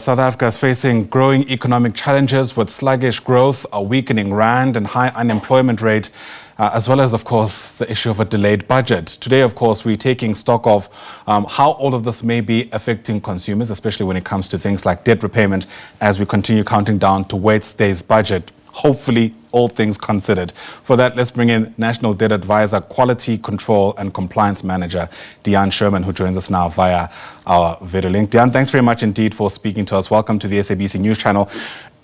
South Africa is facing growing economic challenges with sluggish growth, a weakening rand and high unemployment rate, as well as, of course, the issue of a delayed budget. Today, of course, we're taking stock of how all of this may be affecting consumers, especially when it comes to things like debt repayment, as we continue counting down to Wednesday's budget. Hopefully, all things considered. For that, let's bring in National Debt Advisor, Quality Control and Compliance Manager, Dehan Scherman, who joins us now via our video link. Dehan, thanks very much indeed for speaking to us. Welcome to the SABC News Channel.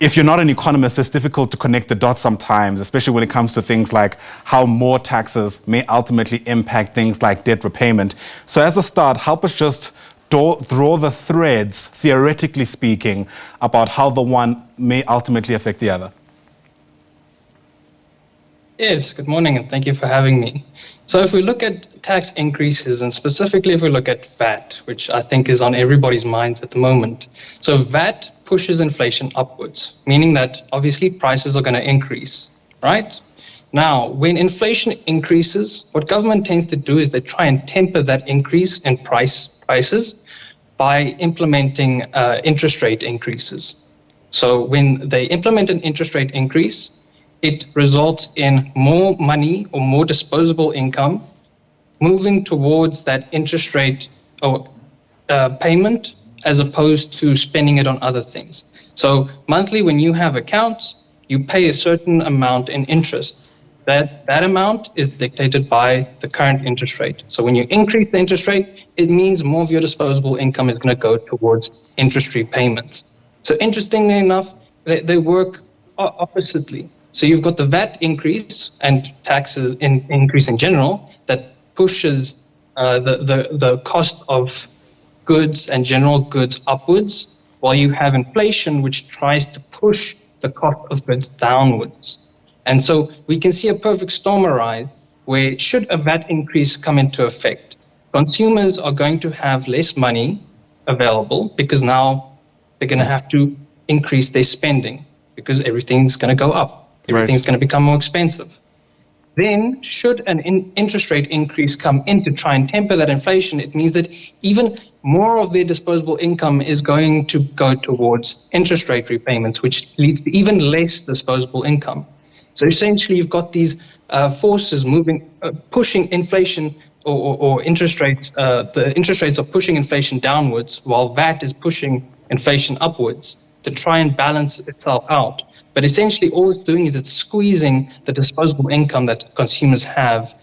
If you're not an economist, it's difficult to connect the dots sometimes, especially when it comes to things like how more taxes may ultimately impact things like debt repayment. So as a start, help us just draw the threads, theoretically speaking, about how the one may ultimately affect the other. Yes, good morning and thank you for having me. So if we look at tax increases and specifically if we look at VAT, which I think is on everybody's minds at the moment. So VAT pushes inflation upwards, meaning that obviously prices are going to increase, right? Now, when inflation increases, what government tends to do is they try and temper that increase in prices by implementing interest rate increases. So when they implement an interest rate increase, it results in more money or more disposable income moving towards that interest rate or payment as opposed to spending it on other things. So monthly, when you have accounts, you pay a certain amount in interest. That amount is dictated by the current interest rate. So when you increase the interest rate, it means more of your disposable income is going to go towards interest repayments. So interestingly enough, they work oppositely. So you've got the VAT increase and taxes increase in general that pushes the cost of goods and general goods upwards, while you have inflation which tries to push the cost of goods downwards. And so we can see a perfect storm arise where should a VAT increase come into effect, consumers are going to have less money available because now they're going to have to increase their spending because everything's going to go up. Everything's going to become more expensive. Then, should an interest rate increase come in to try and temper that inflation, it means that even more of their disposable income is going to go towards interest rate repayments, which leads to even less disposable income. So essentially, you've got these forces moving, pushing inflation or interest rates. The interest rates are pushing inflation downwards, while VAT is pushing inflation upwards to try and balance itself out. But essentially, all it's doing is it's squeezing the disposable income that consumers have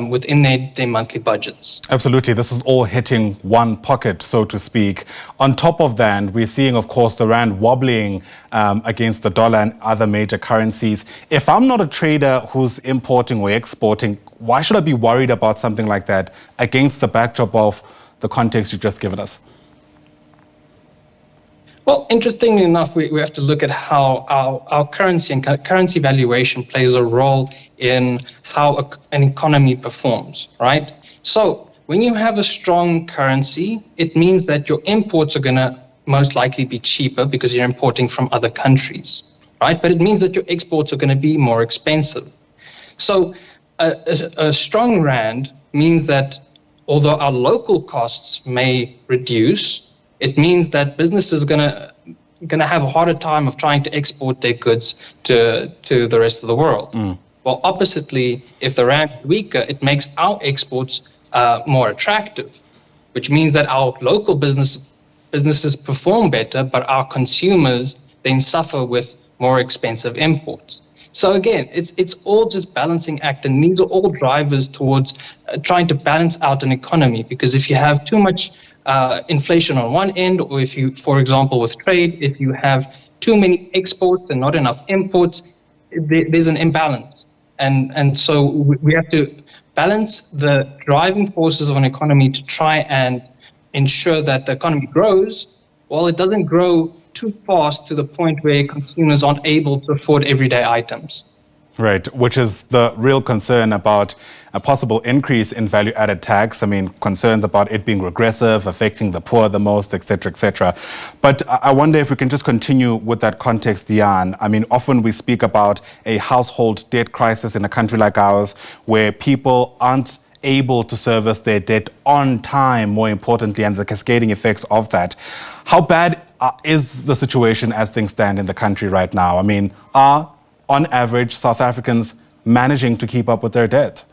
within their monthly budgets. Absolutely. This is all hitting one pocket, so to speak. On top of that, we're seeing, of course, the rand wobbling against the dollar and other major currencies. If I'm not a trader who's importing or exporting, why should I be worried about something like that against the backdrop of the context you've just given us? Well, interestingly enough, we have to look at how our currency and currency valuation plays a role in how an economy performs, right? So when you have a strong currency, it means that your imports are going to most likely be cheaper because you're importing from other countries, right? But it means that your exports are going to be more expensive. So a strong rand means that although our local costs may reduce, it means that businesses are going to have a harder time of trying to export their goods to the rest of the world. Well, oppositely, if the rand is weaker, it makes our exports more attractive, which means that our local businesses perform better, but our consumers then suffer with more expensive imports. So again, it's all just balancing act, and these are all drivers towards trying to balance out an economy, because if you have too much inflation on one end, or if you, for example, with trade, if you have too many exports and not enough imports, there's an imbalance. And so we have to balance the driving forces of an economy to try and ensure that the economy grows, while it doesn't grow too fast to the point where consumers aren't able to afford everyday items. Right, which is the real concern about a possible increase in value-added tax. I mean, concerns about it being regressive, affecting the poor the most, et cetera, et cetera. But I wonder if we can just continue with that context, Dehan. I mean, often we speak about a household debt crisis in a country like ours where people aren't able to service their debt on time, more importantly, and the cascading effects of that. How bad is the situation as things stand in the country right now? I mean, are, on average, South Africans managing to keep up with their debt?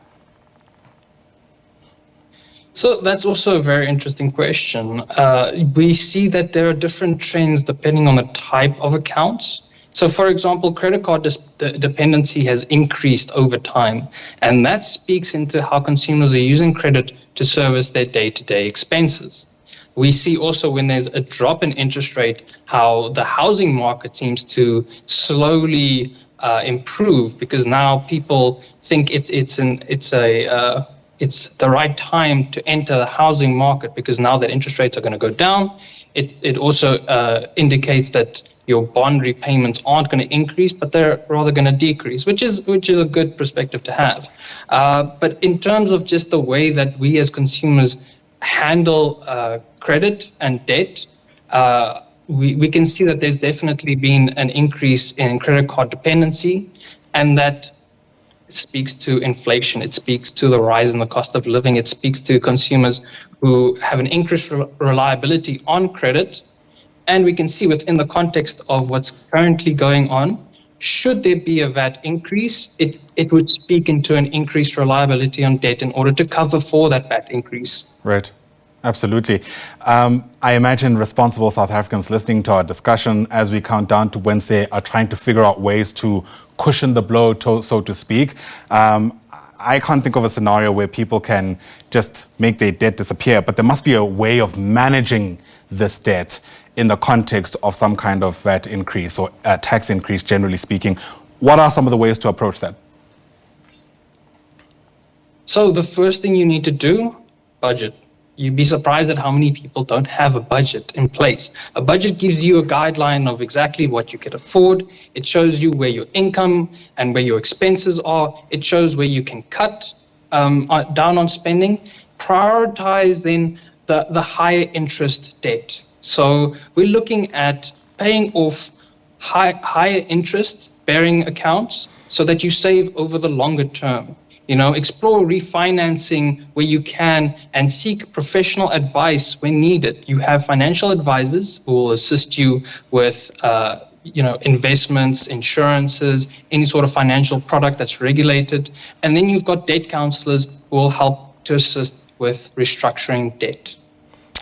So that's also a very interesting question. We see that there are different trends depending on the type of accounts. So, for example, credit card dependency has increased over time, and that speaks into how consumers are using credit to service their day-to-day expenses. We see also when there's a drop in interest rate, how the housing market seems to slowly improve, because now people think it's the right time to enter the housing market, because now that interest rates are going to go down, it also indicates that your bond repayments aren't going to increase, but they're rather going to decrease, which is a good perspective to have. But in terms of just the way that we as consumers handle credit and debt, we can see that there's definitely been an increase in credit card dependency, and that speaks to inflation. It speaks to the rise in the cost of living. It speaks to consumers who have an increased reliability on credit. And we can see within the context of what's currently going on, should there be a VAT increase, it would speak into an increased reliability on debt in order to cover for that VAT increase. Right. Absolutely. I imagine responsible South Africans listening to our discussion as we count down to Wednesday are trying to figure out ways to cushion the blow, so to speak. I can't think of a scenario where people can just make their debt disappear, but there must be a way of managing this debt in the context of some kind of VAT increase or tax increase, generally speaking. What are some of the ways to approach that? So the first thing you need to do, budget. You'd be surprised at how many people don't have a budget in place. A budget gives you a guideline of exactly what you can afford. It shows you where your income and where your expenses are. It shows where you can cut down on spending. Prioritize then the higher interest debt. So we're looking at paying off higher interest bearing accounts so that you save over the longer term. Explore refinancing where you can and seek professional advice when needed. You have financial advisors who will assist you with, investments, insurances, any sort of financial product that's regulated. And then you've got debt counselors who will help to assist with restructuring debt.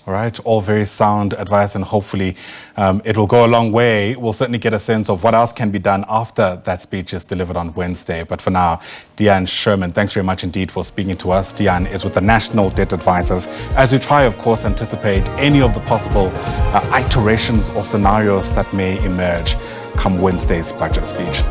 All right, all very sound advice, and hopefully it will go a long way. We'll certainly get a sense of what else can be done after that speech is delivered on Wednesday. But for now, Dehan Scherman, thanks very much indeed for speaking to us. Dehan is with the National Debt Advisors as we try, of course, anticipate any of the possible iterations or scenarios that may emerge come Wednesday's budget speech.